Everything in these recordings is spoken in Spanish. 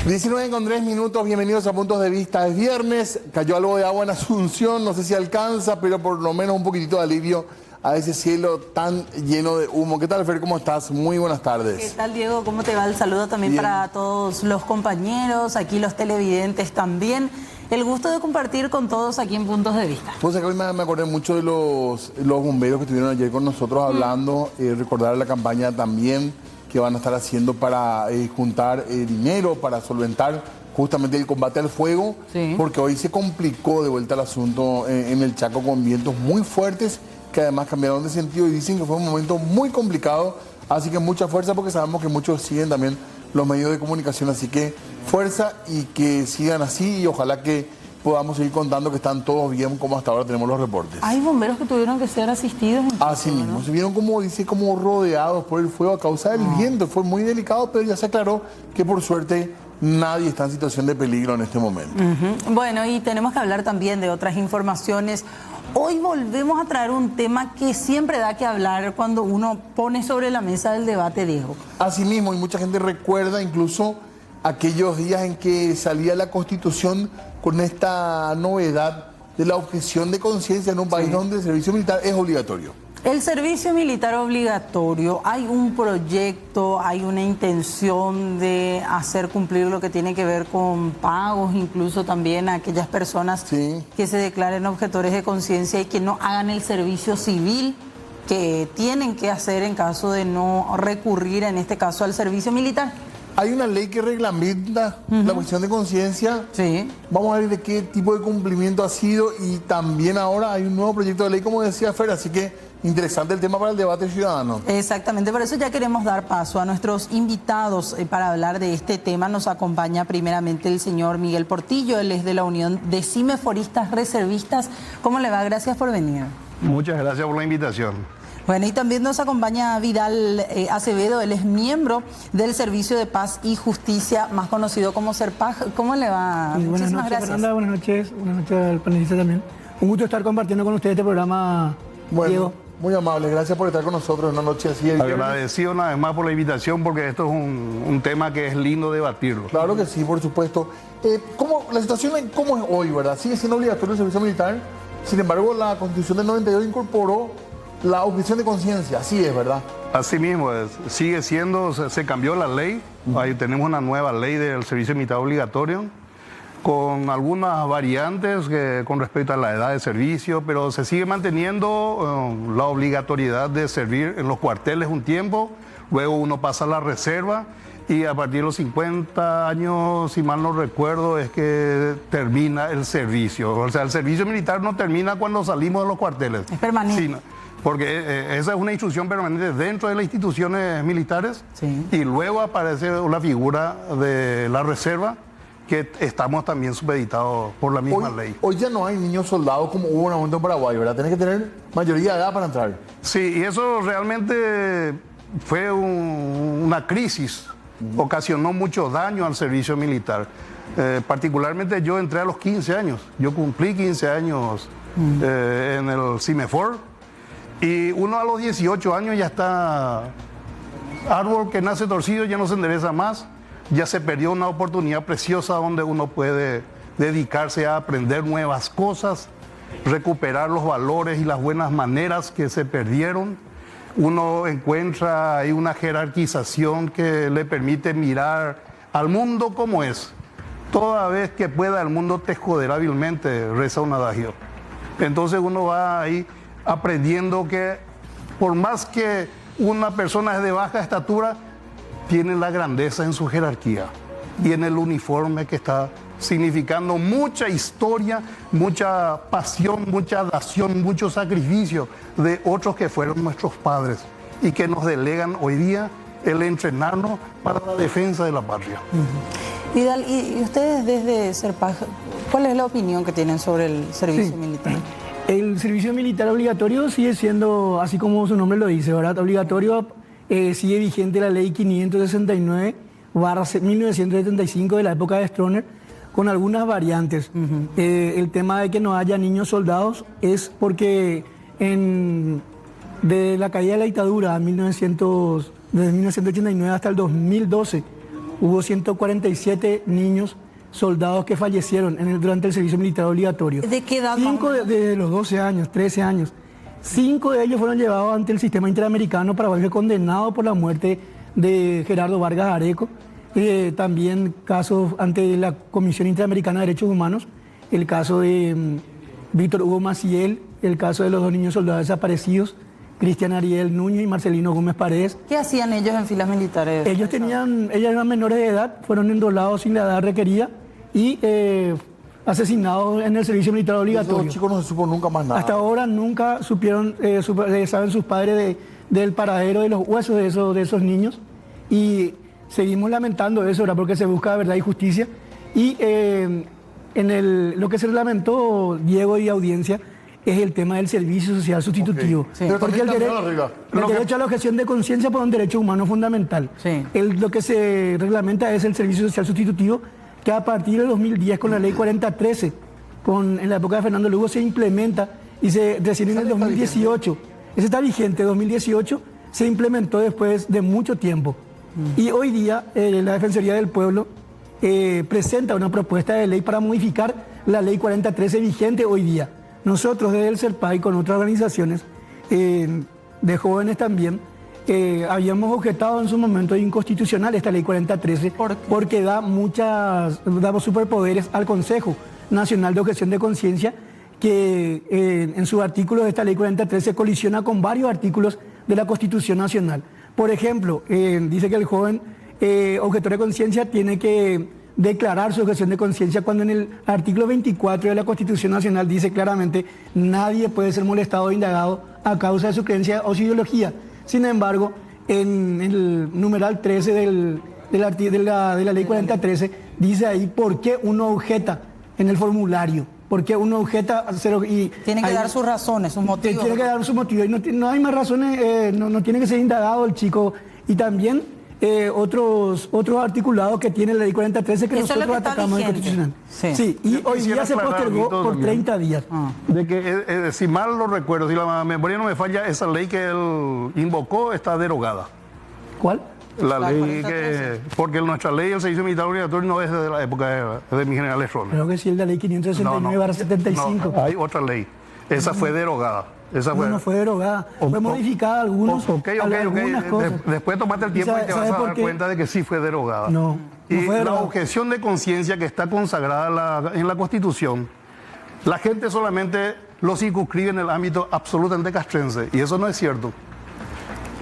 19:03, bienvenidos a Puntos de Vista. Es viernes, cayó algo de agua en Asunción, no sé si alcanza, pero por lo menos un poquitito de alivio a ese cielo tan lleno de humo. ¿Qué tal, Fer? ¿Cómo estás? Muy buenas tardes. ¿Qué tal, Diego? ¿Cómo te va? El saludo también Bien. para todos los compañeros, aquí los televidentes también. El gusto de compartir con todos aquí en Puntos de Vista. Pues acá hoy me acordé mucho de los bomberos que estuvieron ayer con nosotros hablando, recordar la campaña también que van a estar haciendo para juntar dinero, para solventar justamente el combate al fuego, Sí. porque hoy se complicó de vuelta el asunto en el Chaco con vientos muy fuertes que además cambiaron de sentido y dicen que fue un momento muy complicado, así que mucha fuerza porque sabemos que muchos siguen también los medios de comunicación, así que fuerza y que sigan así y ojalá que podamos seguir contando que están todos bien como hasta ahora tenemos los reportes. Hay bomberos que tuvieron que ser asistidos. Así mismo, se vieron como dice, como rodeados por el fuego a causa del viento, fue muy delicado, pero ya se aclaró que por suerte nadie está en situación de peligro en este momento. Bueno, y tenemos que hablar también de otras informaciones. Hoy volvemos a traer un tema que siempre da que hablar cuando uno pone sobre la mesa el debate, Diego. Así mismo, y mucha gente recuerda incluso aquellos días en que salía la Constitución con esta novedad de la objeción de conciencia en un país donde el servicio militar es obligatorio. El servicio militar obligatorio, hay un proyecto, hay una intención de hacer cumplir lo que tiene que ver con pagos, incluso también a aquellas personas Sí. que se declaren objetores de conciencia y que no hagan el servicio civil que tienen que hacer en caso de no recurrir, en este caso, al servicio militar. Hay una ley que reglamenta la objeción de conciencia. Sí. Vamos a ver de qué tipo de cumplimiento ha sido y también ahora hay un nuevo proyecto de ley, como decía Fer, así que interesante el tema para el debate ciudadano. Exactamente, por eso ya queremos dar paso a nuestros invitados para hablar de este tema. Nos acompaña primeramente el señor Miguel Portillo, él es de la Unión de Cimeforistas Reservistas. ¿Cómo le va? Gracias por venir. Muchas gracias por la invitación. Bueno, y también nos acompaña Vidal Acevedo, él es miembro del Servicio de Paz y Justicia, más conocido como SERPAJ. ¿Cómo le va? Sí, buenas noches, gracias. Fernanda, buenas noches al panelista también. Un gusto estar compartiendo con ustedes este programa, Bueno, Diego. muy amable, gracias por estar con nosotros en una noche así de viernes. Agradecido una vez más por la invitación porque esto es un tema que es lindo debatirlo. Claro que sí, por supuesto. La situación cómo es hoy, ¿verdad? Sigue siendo obligatorio el servicio militar, sin embargo la Constitución del 92 incorporó la objeción de conciencia, así es, ¿verdad? Así mismo, sigue siendo, se cambió la ley, ahí tenemos una nueva ley del servicio militar obligatorio, con algunas variantes con respecto a la edad de servicio, pero se sigue manteniendo la obligatoriedad de servir en los cuarteles un tiempo, luego uno pasa a la reserva y a partir de los 50 años, si mal no recuerdo, es que termina el servicio. O sea, el servicio militar no termina cuando salimos de los cuarteles. Es permanente. Sino- porque esa es una instrucción permanente dentro de las instituciones militares. Sí. Y luego aparece la figura de la reserva, que estamos también supeditados por la misma ley. Hoy ya no hay niños soldados como hubo en un momento en Paraguay, ¿verdad? Tenés que tener mayoría de edad para entrar. Sí, y eso realmente fue una crisis, ocasionó mucho daño al servicio militar. Particularmente yo entré a los 15 años, yo cumplí 15 años en el CIMEFOR, y uno a los 18 años ya está, árbol que nace torcido ya no se endereza más, ya se perdió una oportunidad preciosa donde uno puede dedicarse a aprender nuevas cosas, recuperar los valores y las buenas maneras que se perdieron. Uno encuentra ahí una jerarquización que le permite mirar al mundo como es. Toda vez que pueda el mundo te joderá hábilmente, reza un adagio. Entonces uno va ahí aprendiendo que por más que una persona es de baja estatura, tiene la grandeza en su jerarquía y en el uniforme que está significando mucha historia, mucha pasión, mucha dación, mucho sacrificio de otros que fueron nuestros padres y que nos delegan hoy día el entrenarnos para la defensa de la patria. Vidal, y ustedes desde SERPAJ, ¿cuál es la opinión que tienen sobre el servicio militar? El servicio militar obligatorio sigue siendo, así como su nombre lo dice, ¿verdad? Obligatorio, sigue vigente la ley 569/1975 de la época de Stroessner, con algunas variantes. El tema de que no haya niños soldados es porque de la caída de la dictadura desde 1989 hasta el 2012, hubo 147 niños soldados que fallecieron durante el servicio militar obligatorio. ¿De qué edad? 5 de los 12 años, 13 años. 5 de ellos fueron llevados ante el sistema interamericano para ser condenados por la muerte de Gerardo Vargas Areco. También casos ante la Comisión Interamericana de Derechos Humanos, el caso de Víctor Hugo Maciel, el caso de los 2 niños soldados desaparecidos, Cristian Ariel Núñez y Marcelino Gómez Paredes. ¿Qué hacían ellos en filas militares? Ellos eran menores de edad, fueron endolados sin la edad requerida y asesinados en el servicio militar obligatorio. Los chicos no se supo nunca más nada. Hasta ahora nunca supieron, saben sus padres del paradero de los huesos de esos niños, y seguimos lamentando eso, ¿verdad? Porque se busca verdad y justicia. Y lo que se lamentó, Diego y audiencia, es el tema del servicio social sustitutivo. Okay. Sí. Porque el derecho a la objeción de conciencia por un derecho humano fundamental. Sí. Lo que se reglamenta es el servicio social sustitutivo, que a partir del 2010, con la ley 4013, en la época de Fernando Lugo, se implementa y recién en el 2018. Ese está vigente, 2018, se implementó después de mucho tiempo. Y hoy día la Defensoría del Pueblo presenta una propuesta de ley para modificar la ley 4013 vigente hoy día. Nosotros desde el CERPAI, con otras organizaciones de jóvenes también, habíamos objetado en su momento inconstitucional esta ley 4013 porque da superpoderes al Consejo Nacional de Objeción de Conciencia, que en sus artículos de esta ley 4013 colisiona con varios artículos de la Constitución Nacional. Por ejemplo, dice que el joven objetor de conciencia tiene que declarar su objeción de conciencia, cuando en el artículo 24 de la Constitución Nacional dice claramente: nadie puede ser molestado o indagado a causa de su creencia o su ideología. Sin embargo, en el numeral 13 de la ley 4013 dice ahí por qué uno objeta en el formulario. ¿Por qué uno objeta? Tiene que dar sus razones, sus motivos. Tiene que dar sus motivos. Y no hay más razones, no tiene que ser indagado el chico. Y también otros articulados que tiene la ley 4013 que eso nosotros atacamos en el Constitucional. Sí, y hoy día se postergó por 30 días. De que, si mal lo recuerdo, si la memoria no me falla, esa ley que él invocó está derogada. ¿Cuál? La ley porque nuestra ley del servicio militar obligatorio no es de la época de mi general Errol. Creo que sí, es la ley 569/75. No, hay otra ley. Esa fue derogada. No fue derogada, fue modificada algunas cosas. Después tomaste el tiempo y te vas a dar cuenta de que sí fue derogada. No y fue derogada. La objeción de conciencia que está consagrada en la Constitución, la gente solamente lo circunscribe en el ámbito absolutamente castrense, y eso no es cierto.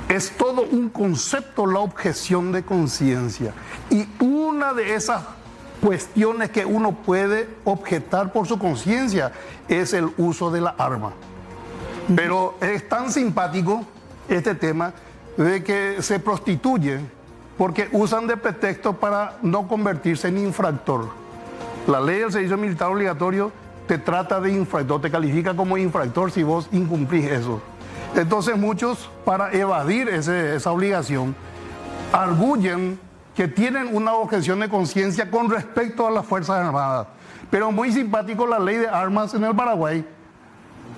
Es todo un concepto la objeción de conciencia, y una de esas cuestiones que uno puede objetar por su conciencia es el uso de la arma. Pero es tan simpático este tema de que se prostituyen porque usan de pretexto para no convertirse en infractor. La ley del servicio militar obligatorio te trata de infractor, te califica como infractor si vos incumplís eso. Entonces muchos, para evadir esa obligación, arguyen que tienen una objeción de conciencia con respecto a las Fuerzas Armadas. Pero muy simpático, la ley de armas en el Paraguay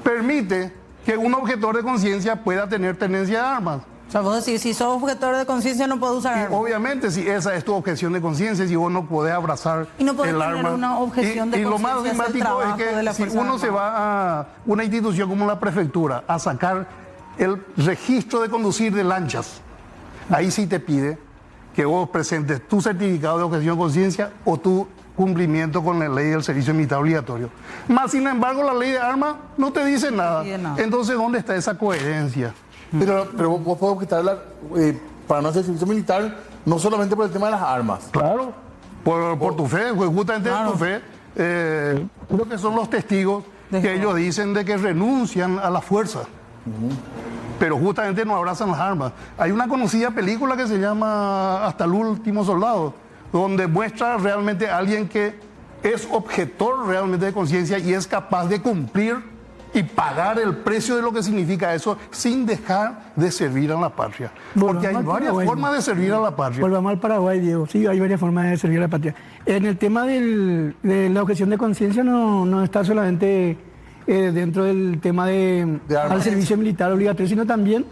permite que un objetor de conciencia pueda tener tenencia de armas. O sea, vos decís, si sos objetor de conciencia no puedes usar armas. Obviamente, si esa es tu objeción de conciencia, si vos no podés abrazar y no podés el tener arma. Una objeción de y lo más conciencia simpático es que si uno se va a una institución como la prefectura a sacar el registro de conducir de lanchas, ahí sí te pide que vos presentes tu certificado de objeción de conciencia o tu cumplimiento con la ley del servicio militar obligatorio. Más sin embargo, la ley de armas no te dice nada. Entonces, ¿dónde está esa coherencia? Pero vos podés objetar para no hacer servicio militar, no solamente por el tema de las armas. Claro, por tu fe, pues justamente tu fe. Creo que son los testigos que ellos dicen de que renuncian a la fuerza. Pero justamente no abrazan las armas. Hay una conocida película que se llama Hasta el último soldado, donde muestra realmente a alguien que es objetor realmente de conciencia y es capaz de cumplir y pagar el precio de lo que significa eso sin dejar de servir a la patria. Porque hay varias formas de servir a la patria. Volvamos al Paraguay, Diego. Sí, hay varias formas de servir a la patria. En el tema de la objeción de conciencia no está solamente dentro del tema al servicio militar obligatorio, sino también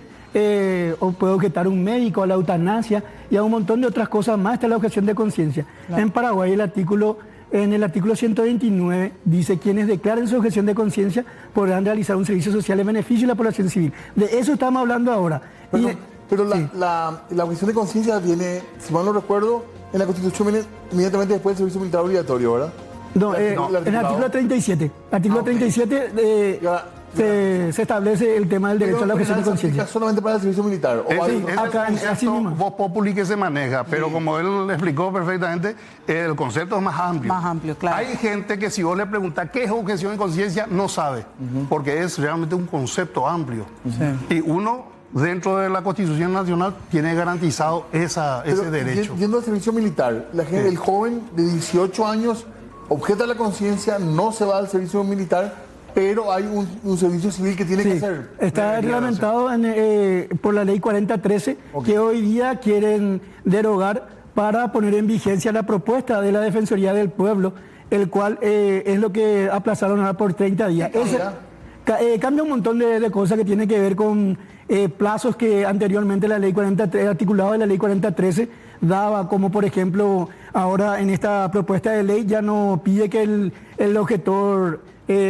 o puede objetar un médico a la eutanasia y a un montón de otras cosas más. Está la objeción de conciencia. Claro. En Paraguay en el artículo 129 dice: quienes declaren su objeción de conciencia podrán realizar un servicio social en beneficio de la población civil. De eso estamos hablando ahora. Pero la objeción de conciencia viene, si mal no recuerdo, en la Constitución viene inmediatamente después del servicio militar obligatorio, ¿verdad? No, en el artículo 37. Artículo 37 se establece el tema del derecho a la objeción de conciencia. ¿Solamente para el servicio militar? Es un voz populi que se maneja, pero como él explicó perfectamente, el concepto es más amplio. Más amplio, claro. Hay gente que si vos le preguntás qué es objeción de conciencia, no sabe, porque es realmente un concepto amplio. Y uno, dentro de la Constitución Nacional, tiene garantizado ese derecho. Yendo al servicio militar, el joven de 18 años objeta la conciencia, no se va al servicio militar, pero hay un servicio civil que tiene que hacer. Está reglamentado por la ley 4013, que hoy día quieren derogar para poner en vigencia la propuesta de la Defensoría del Pueblo, el cual es lo que aplazaron ahora por 30 días. Cambia un montón de cosas que tienen que ver con plazos que anteriormente la ley 40, el articulado de la ley 4013 daba, como por ejemplo ahora en esta propuesta de ley ya no pide que el objetor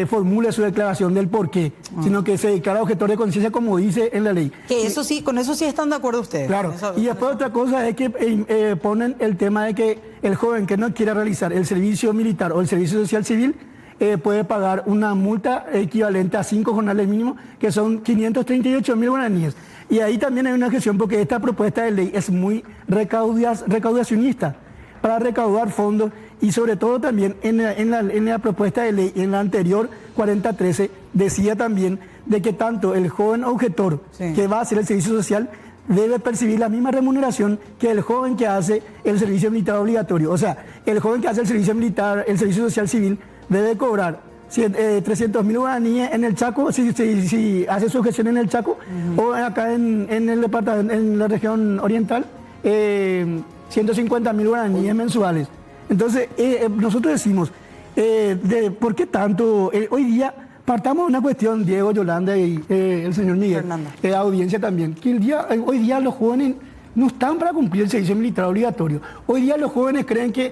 formule su declaración del porqué, sino que se declara objetor de conciencia como dice en la ley. Que eso sí, con eso sí están de acuerdo ustedes. Claro, y después otra cosa es que ponen el tema de que el joven que no quiera realizar el servicio militar o el servicio social civil puede pagar una multa equivalente a 5 jornales mínimos, que son 538.000 guaraníes. Y ahí también hay una objeción porque esta propuesta de ley es muy recaudacionista para recaudar fondos, y sobre todo también en la propuesta de ley, en la anterior 4013, decía también de que tanto el joven objetor que va a hacer el servicio social debe percibir la misma remuneración que el joven que hace el servicio militar obligatorio. O sea, el joven que hace el servicio militar, el servicio social civil, debe cobrar 300.000 guaraníes en el Chaco, si hace su objeción en el Chaco, o acá en el departamento, en la región oriental, 150.000 guaraníes mensuales. Entonces, nosotros decimos, ¿por qué tanto? Hoy día, partamos de una cuestión, Diego, Yolanda y el señor Miguel, audiencia también, que hoy día los jóvenes no están para cumplir el servicio militar obligatorio. Hoy día los jóvenes creen que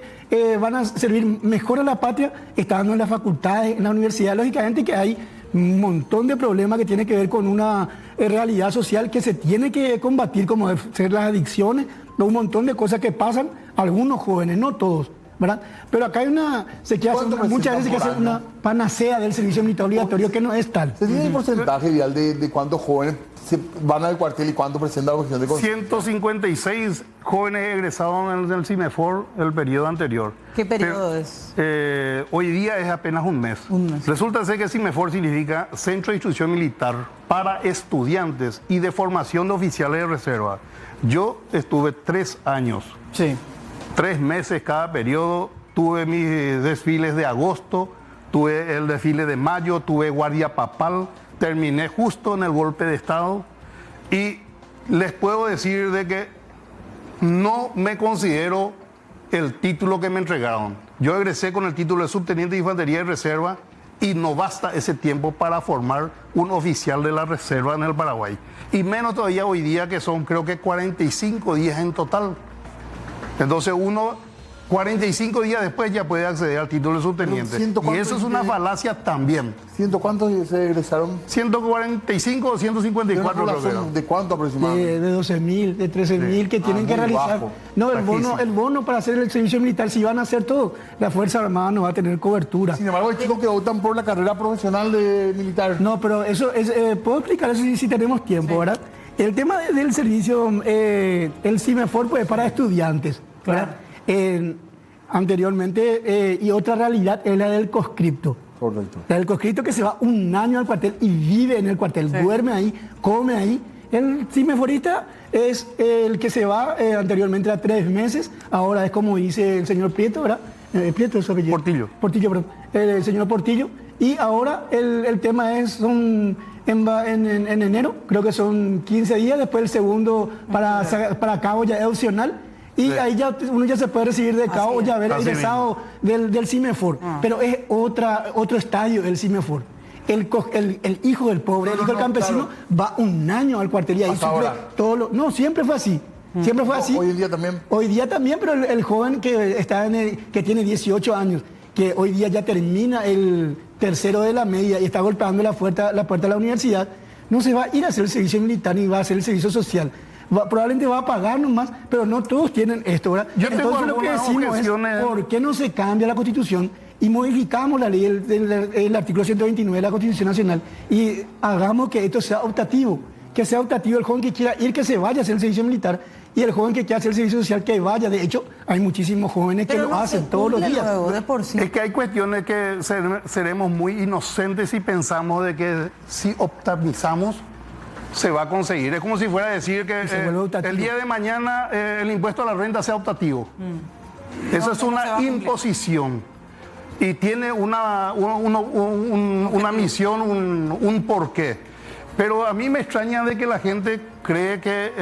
van a servir mejor a la patria estando en las facultades, en la universidad. Lógicamente que hay un montón de problemas que tienen que ver con una realidad social que se tiene que combatir, como ser las adicciones, un montón de cosas que pasan a algunos jóvenes, no todos, ¿verdad? Pero acá hay muchas veces que hace una panacea del servicio militar obligatorio que no es tal. ¿Se tiene el porcentaje ideal de cuántos jóvenes se van al cuartel y cuánto presentan la objeción de conciencia? 156 jóvenes egresados en el CIMEFOR el periodo anterior. ¿Qué periodo es? Hoy día es apenas un mes. Resulta ser que CIMEFOR significa Centro de Instrucción Militar para Estudiantes y de Formación de Oficiales de Reserva. Yo estuve 3 años. 3 meses cada periodo. Tuve mis desfiles de agosto, tuve el desfile de mayo, tuve guardia papal. Terminé justo en el golpe de Estado y les puedo decir de que no me considero el título que me entregaron. Yo egresé con el título de subteniente de infantería de reserva y no basta ese tiempo para formar un oficial de la reserva en el Paraguay. Y menos todavía hoy día, que son creo que 45 días en total. Entonces 45 días después ya puede acceder al título de subteniente. Y eso es una falacia también. ¿Cuántos se egresaron? 145 o 154 creo que era. ¿De cuánto aproximadamente? De 12.000, de 13.000 que tienen que realizar. Bajo. No, el bono para hacer el servicio militar, si van a hacer todo, la Fuerza Armada no va a tener cobertura. Sin embargo, hay chicos que optan por la carrera profesional de militar. No, pero eso es, puedo explicar eso si tenemos tiempo, ¿verdad? El tema del servicio, el CIMEFOR, pues para estudiantes, ¿verdad? Anteriormente, y otra realidad es la del conscripto. Correcto. La del conscripto que se va 1 año al cuartel y vive en el cuartel, duerme ahí, come ahí. El CIMEFORista es el que se va anteriormente a 3 meses, ahora es como dice el señor Prieto, ¿verdad? Prieto es su apellido. Portillo, perdón. El señor Portillo. Y ahora el tema es, en enero, creo que son 15 días, después el segundo para cabo ya es opcional. Y ahí ya uno ya se puede recibir de cabo, ya haber egresado del CIMEFOR. Pero es otro estadio el CIMEFOR. el hijo del pobre, el hijo del campesino, va un año al cuartel y ahí sufre todo lo... No, siempre fue así. Siempre fue así. Hoy en día también. Hoy día también, pero el joven que tiene 18 años, que hoy día ya termina el tercero de la media y está golpeando la puerta de la universidad, no se va a ir a hacer el servicio militar ni va a hacer el servicio social. Probablemente va a pagar nomás, pero no todos tienen esto, ¿verdad? Entonces lo que decimos es, ¿por qué no se cambia la Constitución y modificamos la ley, el artículo 129 de la Constitución Nacional y hagamos que esto sea optativo? Que sea optativo, el joven que quiera ir, que se vaya a hacer el servicio militar, y el joven que quiera hacer el servicio social, que vaya. De hecho, hay muchísimos jóvenes que lo hacen todos los días. Es que hay cuestiones que seremos muy inocentes si pensamos de que si optimizamos se va a conseguir. Es como si fuera a decir que el día de mañana el impuesto a la renta sea optativo. Eso es una imposición y tiene una misión, un porqué. Pero a mí me extraña de que la gente cree que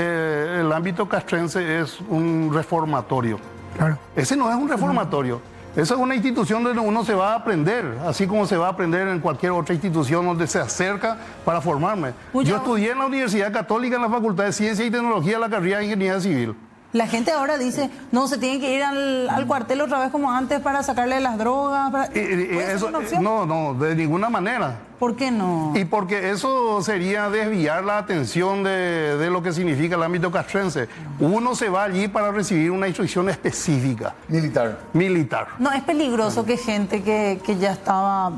el ámbito castrense es un reformatorio. Claro. Ese no es un reformatorio. Esa es una institución donde uno se va a aprender, así como se va a aprender en cualquier otra institución donde se acerca para formarme. Yo estudié en la Universidad Católica en la Facultad de Ciencia y Tecnología, la carrera de Ingeniería Civil. La gente ahora dice, no, se tiene que ir al cuartel otra vez como antes para sacarle las drogas. Eso, no, de ninguna manera. ¿Por qué no? Y porque eso sería desviar la atención de lo que significa el ámbito castrense. Uno se va allí para recibir una instrucción específica. Militar. No, es peligroso que gente que ya estaba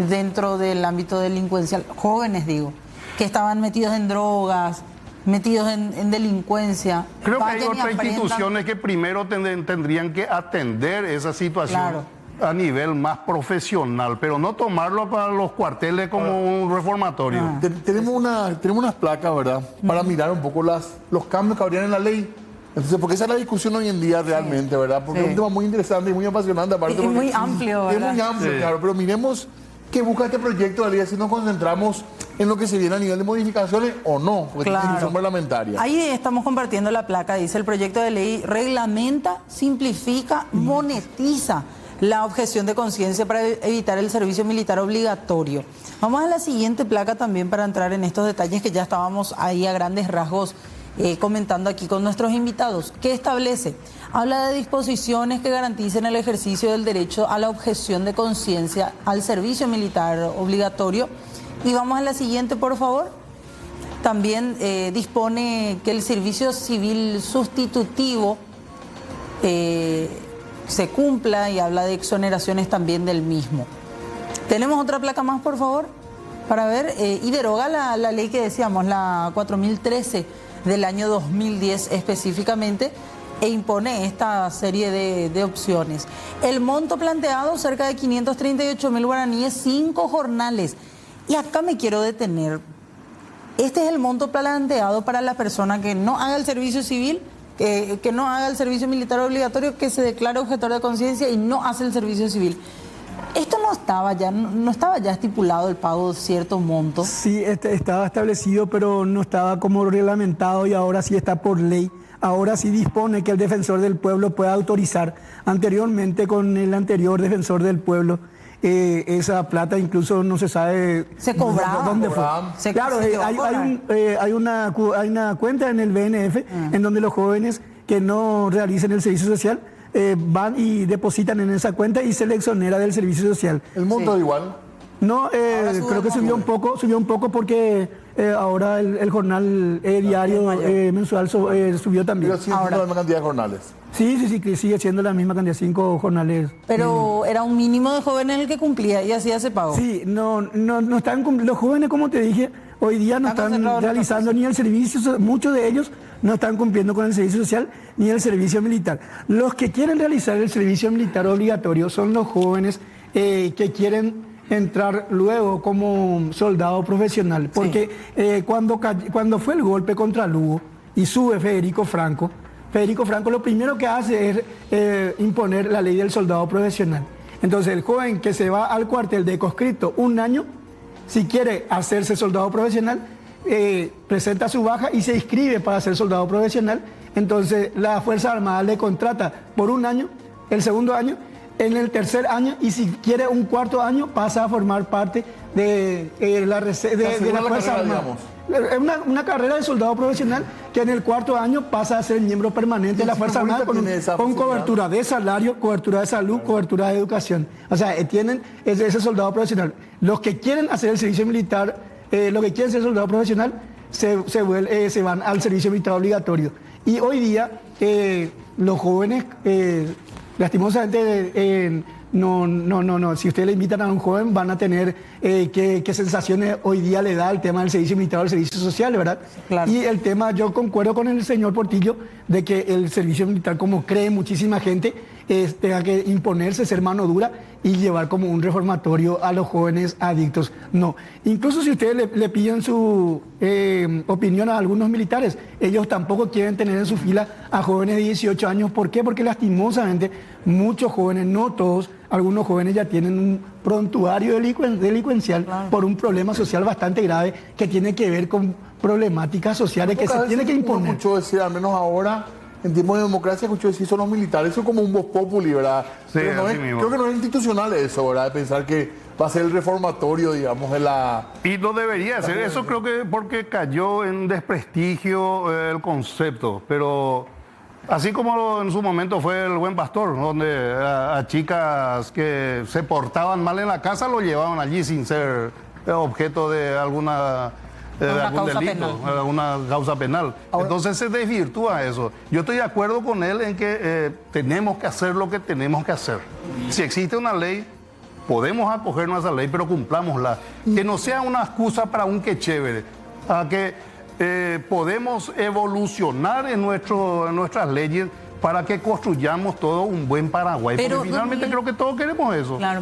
dentro del ámbito delincuencial, jóvenes digo, que estaban metidos en drogas, metidos en delincuencia. Creo que hay otras instituciones que primero tendrían que atender esa situación. Claro. A nivel más profesional, pero no tomarlo para los cuarteles como un reformatorio. Tenemos unas placas, ¿verdad? Para mirar un poco los cambios que habrían en la ley. Entonces, porque esa es la discusión hoy en día realmente, ¿verdad? Porque es un tema muy interesante y muy apasionante. Aparte, y muy amplio, ¿verdad? Es muy amplio, claro. Pero miremos qué busca este proyecto de ley, si nos concentramos en lo que se viene a nivel de modificaciones o no, porque es discusión parlamentaria. Ahí estamos compartiendo la placa, dice el proyecto de ley reglamenta, simplifica, monetiza la objeción de conciencia para evitar el servicio militar obligatorio. Vamos a la siguiente placa también para entrar en estos detalles que ya estábamos ahí a grandes rasgos comentando aquí con nuestros invitados. ¿Qué establece? Habla de disposiciones que garanticen el ejercicio del derecho a la objeción de conciencia al servicio militar obligatorio. Y vamos a la siguiente, por favor. También dispone que el servicio civil sustitutivo se cumpla y habla de exoneraciones también del mismo. ¿Tenemos otra placa más, por favor? Para ver, y deroga la ley que decíamos, la 4013 del año 2010 específicamente, e impone esta serie de opciones. El monto planteado, cerca de 538.000 guaraníes, 5 jornales. Y acá me quiero detener. Este es el monto planteado para la persona que no haga el servicio civil, que no haga el servicio militar obligatorio, que se declare objetor de conciencia y no hace el servicio civil. ¿Esto no estaba ya estipulado el pago de cierto monto? Sí, estaba establecido, pero no estaba como reglamentado y ahora sí está por ley. Ahora sí dispone que el defensor del pueblo pueda autorizar. Anteriormente, con el anterior defensor del pueblo, esa plata incluso no se sabe dónde fue. Claro, hay una cuenta en el BNF en donde los jóvenes que no realicen el servicio social van y depositan en esa cuenta y se le exonera del servicio social. ¿El monto igual? No, creo que subió un poco porque ahora el jornal diario mensual subió también. Pero sigue siendo la misma cantidad de jornales. Sí, que sigue siendo la misma cantidad, 5 jornales. Pero era un mínimo de jóvenes el que cumplía y hacía ese pago. Sí, no están los jóvenes, como te dije, hoy día no están realizando ni el servicio, muchos de ellos no están cumpliendo con el servicio social ni el servicio militar. Los que quieren realizar el servicio militar obligatorio son los jóvenes que quieren entrar luego como soldado profesional, porque cuando fue el golpe contra Lugo y sube Federico Franco lo primero que hace es imponer la ley del soldado profesional. Entonces el joven que se va al cuartel de conscripto un año, si quiere hacerse soldado profesional, presenta su baja y se inscribe para ser soldado profesional. Entonces la Fuerza Armada le contrata por un año, el segundo año en el tercer año, y si quiere un cuarto año, pasa a formar parte de la Fuerza Armada. Es una carrera de soldado profesional que en el cuarto año pasa a ser miembro permanente de la Fuerza Armada con cobertura de salario, cobertura de salud, cobertura de educación. O sea, tienen ese soldado profesional. Los que quieren hacer el servicio militar, los que quieren ser soldado profesional, se van al servicio militar obligatorio. Y hoy día, los jóvenes, lastimosamente, no. Si ustedes le invitan a un joven, van a tener qué sensaciones hoy día le da el tema del servicio militar o el servicio social, ¿verdad? Claro. Y el tema, yo concuerdo con el señor Portillo, de que el servicio militar, como cree muchísima gente, tenga que imponerse, ser mano dura y llevar como un reformatorio a los jóvenes adictos. No. Incluso si ustedes le piden su opinión a algunos militares, ellos tampoco quieren tener en su fila a jóvenes de 18 años. ¿Por qué? Porque lastimosamente muchos jóvenes, no todos, algunos jóvenes ya tienen un prontuario delincuencial por un problema social bastante grave que tiene que ver con problemáticas sociales que se tiene que imponer. Escucho decir, al menos ahora, en tiempos de democracia, escucho decir, son los militares, eso es como un voz populi, ¿verdad? Sí, pero no creo que no es institucional eso, ¿verdad? De pensar que va a ser el reformatorio, digamos, de la... Y no debería ser, eso creo que porque cayó en desprestigio el concepto, pero... Así como en su momento fue el Buen Pastor, donde a chicas que se portaban mal en la casa lo llevaban allí sin ser objeto de algún delito, alguna causa penal. Ahora, entonces se desvirtúa eso. Yo estoy de acuerdo con él en que tenemos que hacer lo que tenemos que hacer. Si existe una ley, podemos acogernos a esa ley, pero cumplámosla. Que no sea una excusa para un que chévere, a que... podemos evolucionar en nuestras leyes para que construyamos todo un buen Paraguay. Pero porque finalmente creo que todos queremos eso. Claro.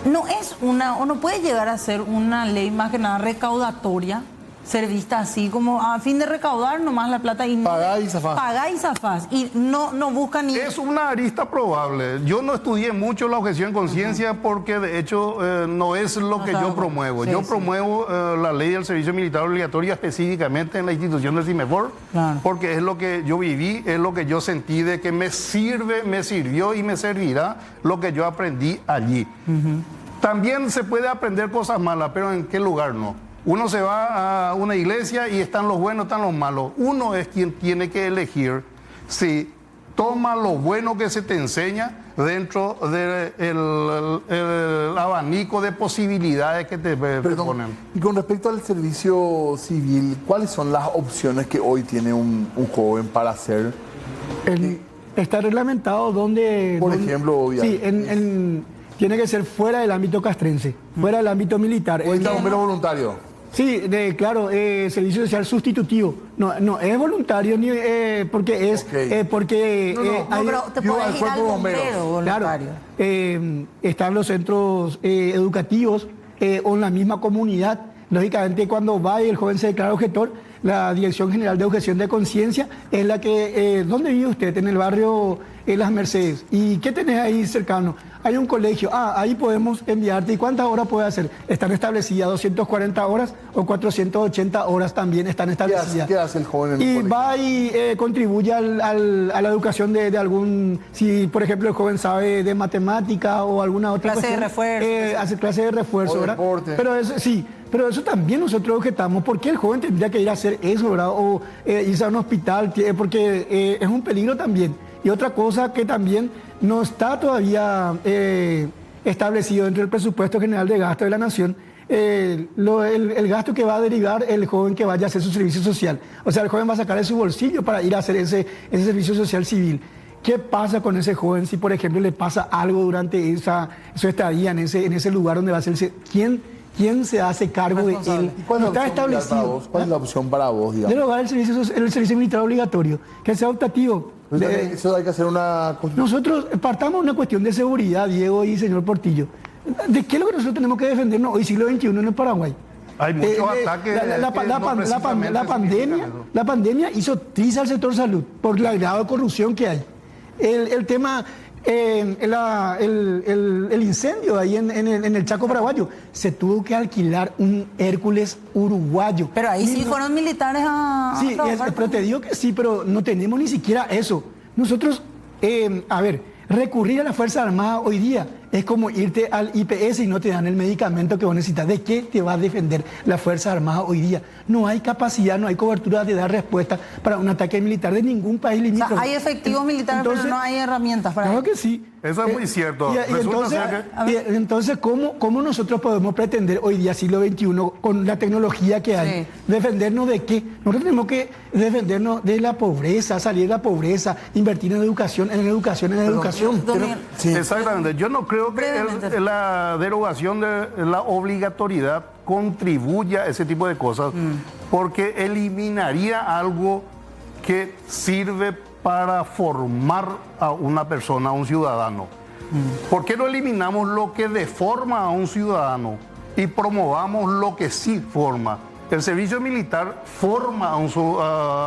No es o no puede llegar a ser una ley más que nada recaudatoria, ser vista así como a fin de recaudar nomás la plata y pagá y zafás. Pagá y zafás. Y no buscan ni... Es una arista probable. Yo no estudié mucho la objeción de conciencia porque de hecho no es lo que yo promuevo. Yo promuevo la ley del servicio militar obligatorio específicamente en la institución del CIMEFOR, porque es lo que yo viví, es lo que yo sentí de que me sirvió y me servirá lo que yo aprendí allí. También se puede aprender cosas malas, pero ¿en qué lugar no? Uno se va a una iglesia y están los buenos, están los malos. Uno es quien tiene que elegir si toma lo bueno que se te enseña dentro del abanico de posibilidades que te proponen. Y con respecto al servicio civil, ¿cuáles son las opciones que hoy tiene un joven para hacer? Está reglamentado donde... Por ejemplo, obviamente. Sí, tiene que ser fuera del ámbito castrense, fuera del ámbito militar. ¿O está bombero voluntario? Sí, claro, servicio social sustitutivo. No es voluntario ni porque es porque pero te puedes ir al bombero voluntario. Claro, están los centros educativos o en la misma comunidad. Lógicamente, cuando va y el joven se declara objetor, la Dirección General de Objeción de Conciencia es la que... ¿Dónde vive usted? En el barrio Las Mercedes. ¿Y qué tenés ahí cercano? Hay un colegio. Ahí podemos enviarte. ¿Y cuántas horas puede hacer? Están establecidas 240 horas o 480 horas también están establecidas. ¿Qué hace el joven en el colegio? Va y contribuye a la educación de algún... Si, por ejemplo, el joven sabe de matemática o alguna otra clase de refuerzo. Hace clase de refuerzo, ¿verdad? Deporte. Pero eso, sí. Pero eso también nosotros objetamos. ¿Por qué el joven tendría que ir a hacer eso, verdad? O irse a un hospital, porque es un peligro también. Y otra cosa que también no está todavía establecido dentro del presupuesto general de gasto de la Nación, el gasto que va a derivar el joven que vaya a hacer su servicio social. O sea, el joven va a sacar de su bolsillo para ir a hacer ese servicio social civil. ¿Qué pasa con ese joven si, por ejemplo, le pasa algo durante su estadía en ese lugar donde va a hacerse? ¿Quién se hace cargo de él? ¿Cuál está establecido? ¿Cuál es la opción para vos, digamos? Derogar el servicio militar obligatorio, que sea optativo. Eso hay que hacer una... Nosotros partamos de una cuestión de seguridad, Diego y señor Portillo. ¿De qué es lo que nosotros tenemos que defendernos hoy, siglo XXI, en el Paraguay? Hay muchos ataques. La pandemia hizo tiza al sector salud por el grado de corrupción que hay. El tema... el incendio ahí en el Chaco paraguayo, se tuvo que alquilar un Hércules uruguayo. Pero ahí sí fueron militares a... Sí, pero te digo que sí, pero no tenemos ni siquiera eso. Nosotros, recurrir a la Fuerza Armada hoy día es como irte al IPS y no te dan el medicamento que vos necesitas. ¿De qué te va a defender la Fuerza Armada hoy día? No hay capacidad, no hay cobertura de dar respuesta para un ataque militar de ningún país limítrofe. O sea, hay efectivos militares, pero no hay herramientas para... Claro que sí. Eso es muy cierto. Entonces, ¿cómo nosotros podemos pretender hoy día, siglo XXI, con la tecnología que hay, defendernos de qué? Nosotros tenemos que defendernos de la pobreza, salir de la pobreza, invertir en educación. Sí. Exactamente. Yo no creo que la derogación de la obligatoriedad contribuya a ese tipo de cosas, porque eliminaría algo que sirve para formar a una persona, a un ciudadano. ¿Por qué no eliminamos lo que deforma a un ciudadano y promovamos lo que sí forma? El servicio militar forma a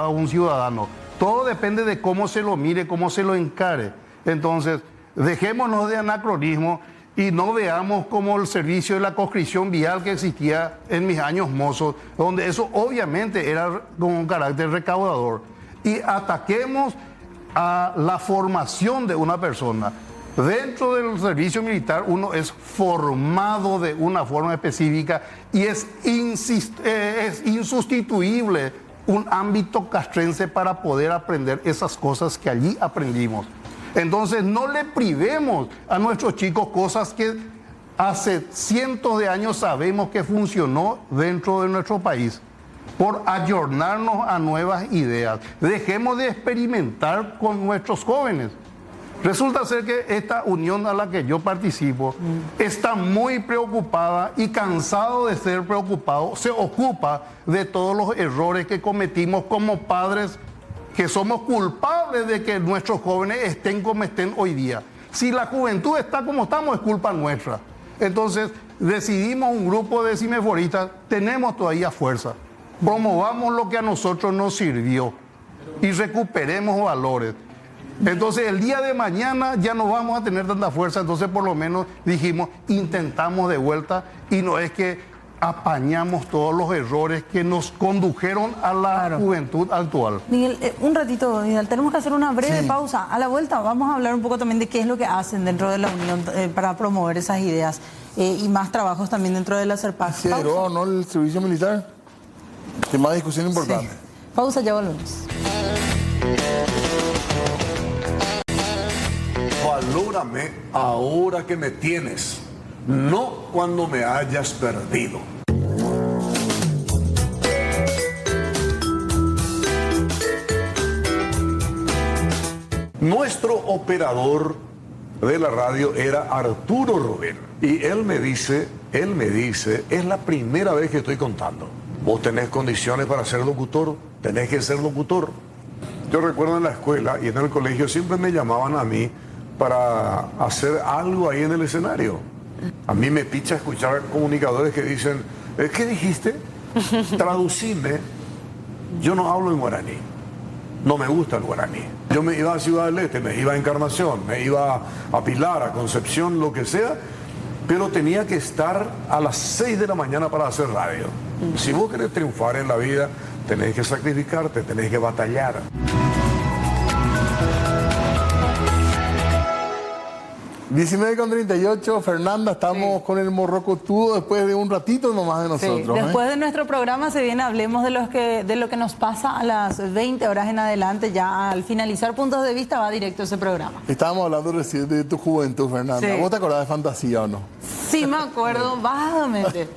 un ciudadano. Todo depende de cómo se lo mire, cómo se lo encare. Entonces, dejémonos de anacronismo y no veamos como el servicio de la conscripción vial que existía en mis años mozos, donde eso obviamente era con un carácter recaudador. Y ataquemos a la formación de una persona. Dentro del servicio militar uno es formado de una forma específica y es insustituible un ámbito castrense para poder aprender esas cosas que allí aprendimos. Entonces no le privemos a nuestros chicos cosas que hace cientos de años sabemos que funcionó dentro de nuestro país, por ayornarnos a nuevas ideas. Dejemos de experimentar con nuestros jóvenes. Resulta ser que esta unión a la que yo participo está muy preocupada y cansado de ser preocupado, se ocupa de todos los errores que cometimos como padres, que somos culpables de que nuestros jóvenes estén como estén hoy día. Si la juventud está como estamos, es culpa nuestra. Entonces, decidimos un grupo de cimeforistas, tenemos todavía fuerza. Promovamos lo que a nosotros nos sirvió y recuperemos valores. Entonces, el día de mañana ya no vamos a tener tanta fuerza, entonces por lo menos dijimos, intentamos de vuelta y no es que apañamos todos los errores que nos condujeron a la juventud actual. Miguel, un ratito, Miguel, tenemos que hacer una breve pausa. A la vuelta vamos a hablar un poco también de qué es lo que hacen dentro de la Unión para promover esas ideas y más trabajos también dentro de la CERPAC. ¿Se derogó o no el servicio militar? Tema de discusión importante. Sí. Pausa, ya volvemos. Valórame ahora que me tienes, no cuando me hayas perdido. Nuestro operador de la radio era Arturo Rubén. Y él me dice, es la primera vez que estoy contando. Vos tenés condiciones para ser locutor, tenés que ser locutor. Yo recuerdo en la escuela y en el colegio siempre me llamaban a mí para hacer algo ahí en el escenario. A mí me picha escuchar comunicadores que dicen, ¿qué dijiste? Traducime. Yo no hablo en guaraní. No me gusta el guaraní. Yo me iba a Ciudad del Este, me iba a Encarnación, me iba a Pilar, a Concepción, lo que sea, pero tenía que estar a las 6 de la mañana para hacer radio. Si vos querés triunfar en la vida, tenés que sacrificarte, tenés que batallar. 19:38, Fernanda, estamos con el morrocotudo después de un ratito nomás de nosotros. Después de nuestro programa se viene, hablemos de lo que nos pasa a las 20 horas en adelante. Ya al finalizar Puntos de Vista va directo ese programa. Estábamos hablando recién de tu juventud, Fernanda. ¿Vos te acordás de Fantasía o no? Sí, me acuerdo vagamente.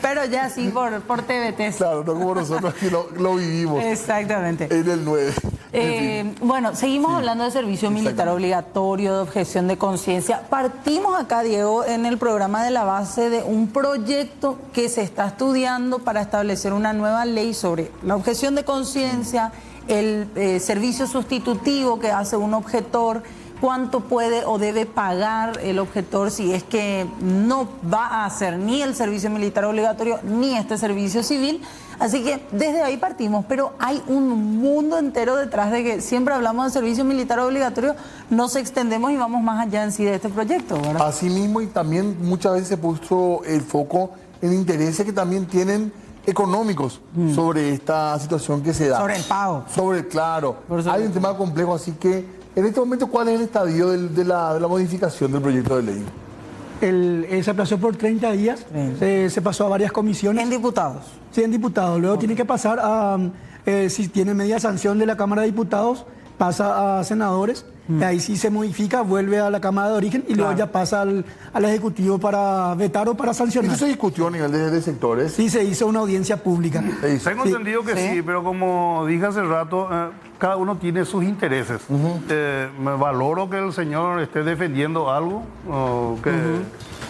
Pero ya sí por TVT. Claro, no como nosotros que lo vivimos. Exactamente. En el 9. Bueno, seguimos hablando de servicio militar obligatorio, de objeción de conciencia. Partimos acá, Diego, en el programa de la base de un proyecto que se está estudiando para establecer una nueva ley sobre la objeción de conciencia, el servicio sustitutivo que hace un objetor, cuánto puede o debe pagar el objetor si es que no va a hacer ni el servicio militar obligatorio ni este servicio civil. Así que desde ahí partimos, pero hay un mundo entero detrás de que siempre hablamos de servicio militar obligatorio, nos extendemos y vamos más allá en sí de este proyecto, ¿verdad? Así mismo, y también muchas veces se puso el foco en intereses que también tienen económicos sobre esta situación que se da. Sobre el pago. Claro. Hay un tema complejo, así que En este momento, ¿cuál es el estadio de la modificación del proyecto de ley? Se aplazó por 30 días, se pasó a varias comisiones. En diputados. Sí, en diputados. Luego tiene que pasar a, si tiene media sanción de la Cámara de Diputados, pasa a senadores. Ahí sí se modifica, vuelve a la Cámara de Origen y luego ya pasa al Ejecutivo para vetar o para sancionar. ¿Esto se discutió a nivel de sectores? Sí, se hizo una audiencia pública. Tengo entendido que sí, pero como dije hace rato, cada uno tiene sus intereses. Me valoro que el señor esté defendiendo algo,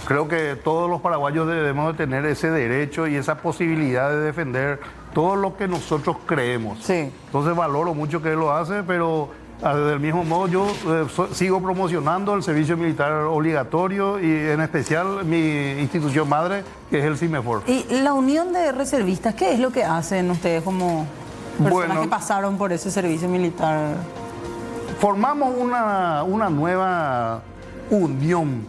creo que todos los paraguayos debemos de tener ese derecho y esa posibilidad de defender todo lo que nosotros creemos. Sí. Entonces valoro mucho que él lo hace, pero del mismo modo yo sigo promocionando el servicio militar obligatorio y en especial mi institución madre, que es el CIMEFOR. ¿Y la unión de reservistas, qué es lo que hacen ustedes como personas que pasaron por ese servicio militar? Formamos una nueva unión.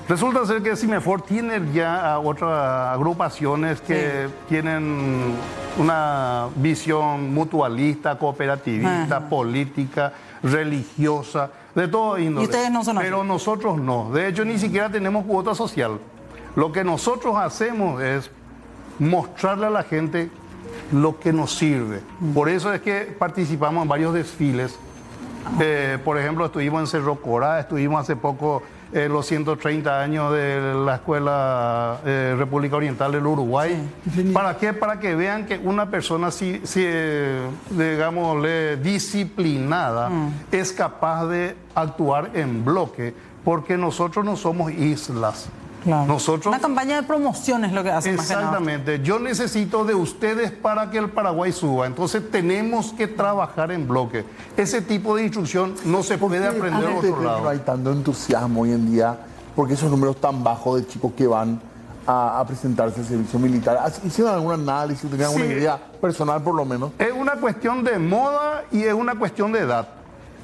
Resulta ser que CIMEFOR tiene ya otras agrupaciones que tienen una visión mutualista, cooperativista, política, religiosa, de todo índole. ¿Y ustedes no son así? Pero nosotros no. De hecho, ni siquiera tenemos cuota social. Lo que nosotros hacemos es mostrarle a la gente lo que nos sirve. Por eso es que participamos en varios desfiles. Por ejemplo, estuvimos en Cerro Corá, estuvimos hace poco en los 130 años de la Escuela República Oriental del Uruguay. Sí. ¿Para qué? Para que vean que una persona, digámosle, disciplinada, es capaz de actuar en bloque, porque nosotros no somos islas. Claro. Nosotros, una campaña de promoción es lo que hacen. exactamente. Yo necesito de ustedes para que el Paraguay suba. Entonces tenemos que trabajar en bloque. Ese tipo de instrucción no se puede aprender a otro lado. No hay tanto entusiasmo hoy en día, porque esos números tan bajos de chicos que van a presentarse al servicio militar. ¿Hicieron algún análisis? ¿Tenían alguna idea personal por lo menos? Es una cuestión de moda y es una cuestión de edad.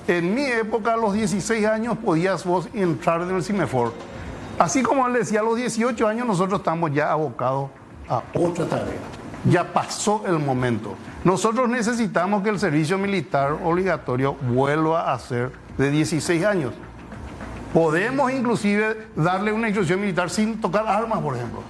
En mi época, a los 16 años, podías vos entrar en el CIMEFOR. Así como él decía, a los 18 años nosotros estamos ya abocados a otra tarea. Ya pasó el momento. Nosotros necesitamos que el servicio militar obligatorio vuelva a ser de 16 años. Podemos inclusive darle una instrucción militar sin tocar armas, por ejemplo.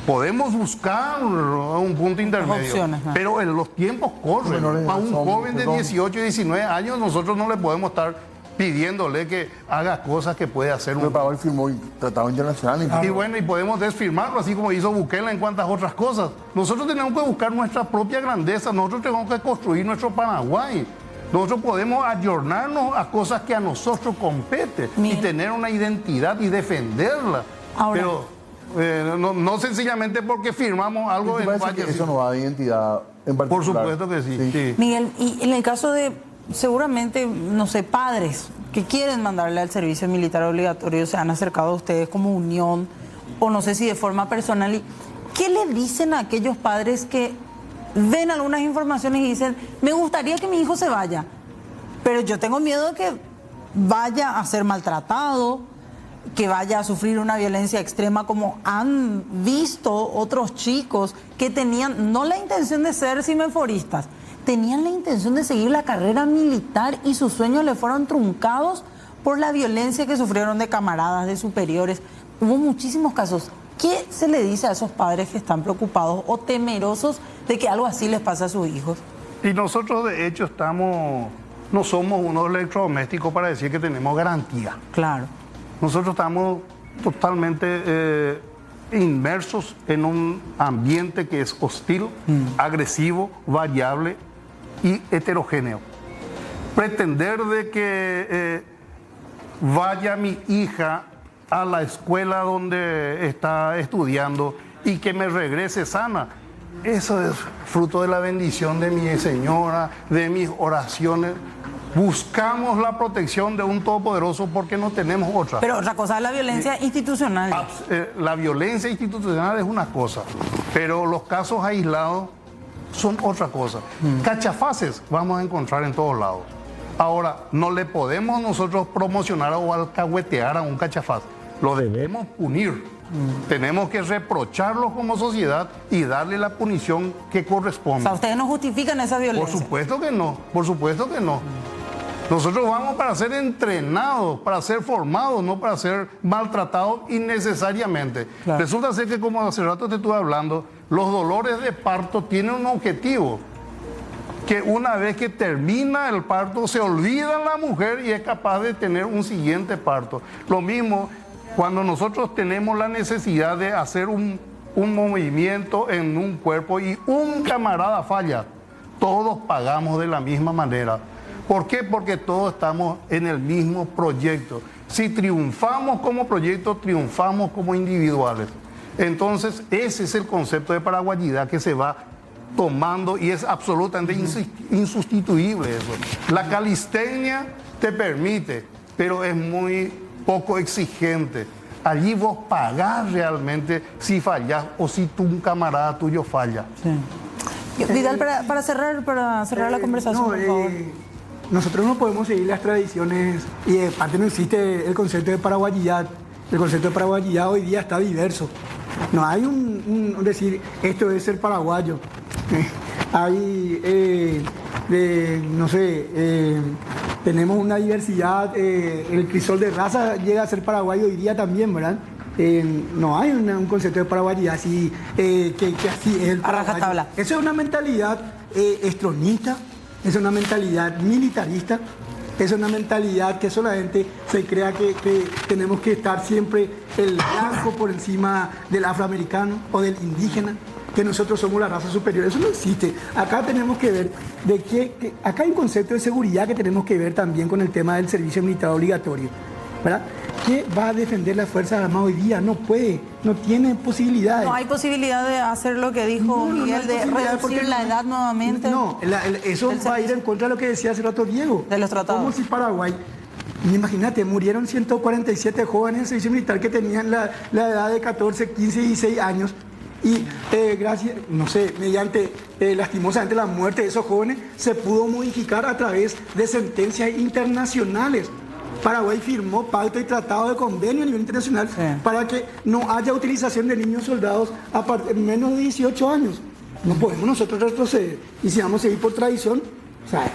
Podemos buscar un punto intermedio. Opciones, pero en los tiempos corren. A un joven de 18 y 19 años nosotros no le podemos estar pidiéndole que haga cosas que puede hacer un... Paraguay firmó un tratado internacional. Y bueno, y podemos desfirmarlo, así como hizo Bukele en cuantas otras cosas. Nosotros tenemos que buscar nuestra propia grandeza, nosotros tenemos que construir nuestro Paraguay. Nosotros podemos ayornarnos a cosas que a nosotros competen y tener una identidad y defenderla. Ahora, pero no sencillamente porque firmamos algo en que eso no va de identidad en particular. Por supuesto que sí. Sí. Miguel, y en el caso de seguramente, no sé, padres que quieren mandarle al servicio militar obligatorio, se han acercado a ustedes como unión, o no sé si de forma personal. ¿Qué le dicen a aquellos padres que ven algunas informaciones y dicen, me gustaría que mi hijo se vaya, pero yo tengo miedo de que vaya a ser maltratado, que vaya a sufrir una violencia extrema, como han visto otros chicos que tenían no la intención de ser cimeforistas, tenían la intención de seguir la carrera militar y sus sueños le fueron truncados por la violencia que sufrieron de camaradas, de superiores? Hubo muchísimos casos. ¿Qué se le dice a esos padres que están preocupados o temerosos de que algo así les pase a sus hijos? Y nosotros de hecho no somos unos electrodomésticos para decir que tenemos garantía. Claro. Nosotros estamos totalmente inmersos en un ambiente que es hostil, agresivo, variable y heterogéneo. Pretender de que vaya mi hija a la escuela donde está estudiando y que me regrese sana, eso es fruto de la bendición de mi señora, de mis oraciones. Buscamos la protección de un todopoderoso porque no tenemos otra. Pero otra cosa es la violencia institucional. La violencia institucional es una cosa, pero los casos aislados son otra cosa. Cachafaces vamos a encontrar en todos lados. Ahora, no le podemos nosotros promocionar o alcahuetear a un cachafaz. Lo debemos punir. Tenemos que reprocharlo como sociedad y darle la punición que corresponde. O sea, ustedes no justifican esa violencia. Por supuesto que no, por supuesto que no. Nosotros vamos para ser entrenados, para ser formados, no para ser maltratados innecesariamente. Claro. Resulta ser que, como hace rato te estuve hablando, los dolores de parto tienen un objetivo. Que una vez que termina el parto, se olvida la mujer y es capaz de tener un siguiente parto. Lo mismo cuando nosotros tenemos la necesidad de hacer un movimiento en un cuerpo y un camarada falla, todos pagamos de la misma manera. ¿Por qué? Porque todos estamos en el mismo proyecto. Si triunfamos como proyecto, triunfamos como individuales. Entonces, ese es el concepto de paraguayidad que se va tomando y es absolutamente insustituible eso. La calistenia te permite, pero es muy poco exigente. Allí vos pagás realmente si fallás o si un camarada tuyo falla. Sí. Vidal, para cerrar la conversación, por favor. Nosotros no podemos seguir las tradiciones y aparte no existe el concepto de paraguayidad. El concepto de paraguayidad hoy día está diverso. No hay un decir, esto es ser paraguayo. Hay, no sé, tenemos una diversidad, el crisol de raza llega a ser paraguayo hoy día también, ¿verdad? No hay un concepto de paraguayidad así, que así es el paraguayo. Eso es una mentalidad estronista, es una mentalidad militarista, es una mentalidad que solamente se crea que tenemos que estar siempre el blanco por encima del afroamericano o del indígena, que nosotros somos la raza superior. Eso no existe. Acá tenemos que ver acá hay un concepto de seguridad que tenemos que ver también con el tema del servicio militar obligatorio, ¿verdad? ¿Qué va a defender las Fuerzas Armadas hoy día? No puede, no tiene posibilidades. No hay posibilidad de hacer lo que dijo Miguel, de reducir la edad nuevamente. No, eso va a ir en contra de lo que decía hace rato Diego. De los tratados. Como si Paraguay, imagínate, murieron 147 jóvenes en el servicio militar que tenían la edad de 14, 15, 16 años. Y gracias, no sé, mediante lastimosamente la muerte de esos jóvenes, se pudo modificar a través de sentencias internacionales. Paraguay firmó pacto y tratado de convenio a nivel internacional para que no haya utilización de niños soldados a menos de 18 años. No podemos nosotros retroceder. Y si vamos a seguir por tradición, o sea,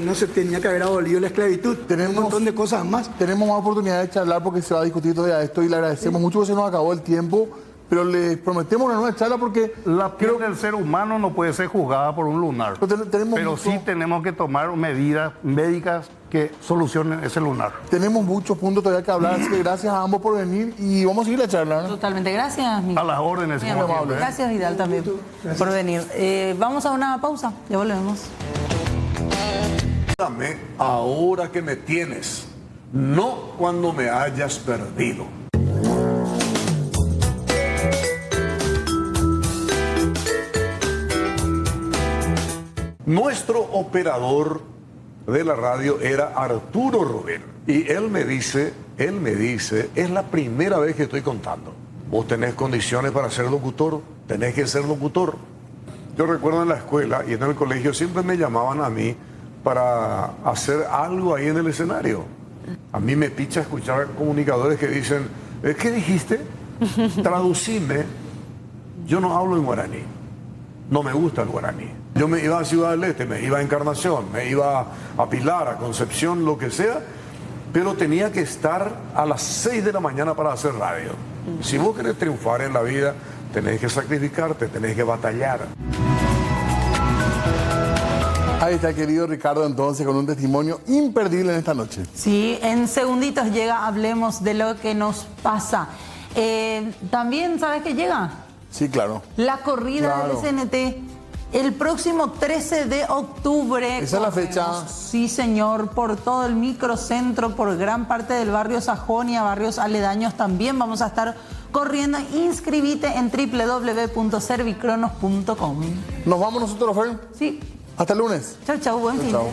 no se tenía que haber abolido la esclavitud. Tenemos un montón de cosas más. Tenemos más oportunidad de charlar porque se va a discutir todavía esto y le agradecemos mucho que se nos acabó el tiempo. Pero les prometemos una nueva charla porque la piel del ser humano no puede ser juzgada por un lunar. Pero sí tenemos que tomar medidas médicas que solucionen ese lunar. Tenemos muchos puntos todavía que hablar, así que gracias a ambos por venir y vamos a seguir la charla, ¿no? Totalmente, gracias. A las órdenes. Muy amable. Gracias, Vidal, también por venir. Vamos a una pausa, ya volvemos. Dame ahora que me tienes, no cuando me hayas perdido. Nuestro operador de la radio era Arturo Rubén. Y él me dice, es la primera vez que estoy contando. Vos tenés condiciones para ser locutor, tenés que ser locutor. Yo recuerdo en la escuela y en el colegio siempre me llamaban a mí para hacer algo ahí en el escenario. A mí me picha escuchar comunicadores que dicen, ¿qué dijiste? Traducime. Yo no hablo en guaraní. No me gusta el guaraní. Yo me iba a Ciudad del Este, me iba a Encarnación, me iba a Pilar, a Concepción, lo que sea, pero tenía que estar a las 6 de la mañana para hacer radio. Si vos querés triunfar en la vida, tenés que sacrificarte, tenés que batallar. Ahí está, querido Ricardo, entonces, con un testimonio imperdible en esta noche. Sí, en segunditos llega, hablemos de lo que nos pasa. También, ¿sabes qué llega? Sí, claro. La corrida del SNT. El próximo 13 de octubre. Esa es la fecha. Sí, señor, por todo el microcentro, por gran parte del barrio Sajonia, barrios aledaños también vamos a estar corriendo. Inscribite en www.servicronos.com. ¿Nos vamos nosotros, Fer? Sí. Hasta el lunes. Chau, chau, buen fin. Chau.